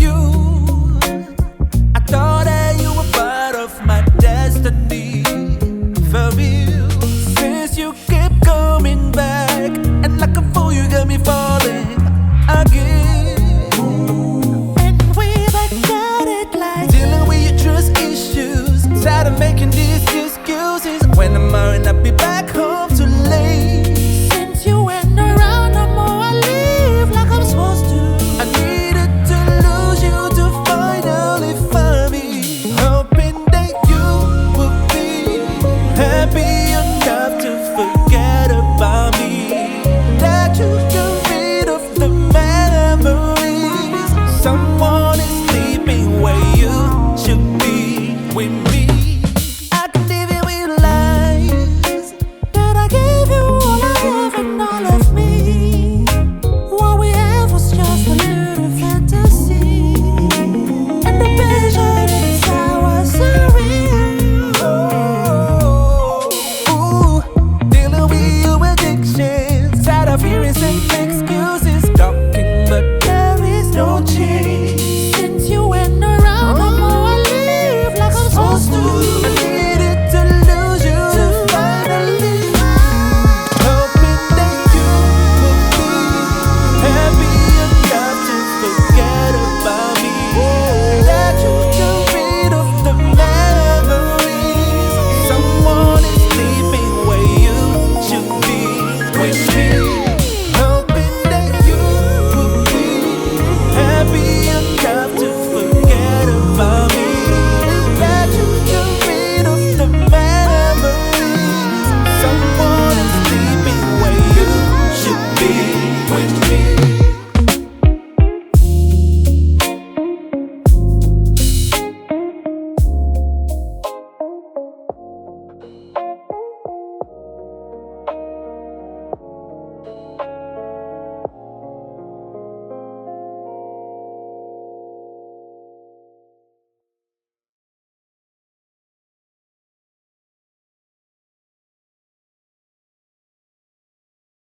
You, I thought that you were part of my destiny. For real, since you kept coming back, and like a fool you got me falling again. And we back at it like dealing with your trust issues. Tired of making these excuses. When I'm out, I'll be back home too late. Since you went around, no more I live like I'm supposed to. I needed to lose you to finally find me. Hoping that you would be happy enough to forget about me. That you get rid of the memories. Someone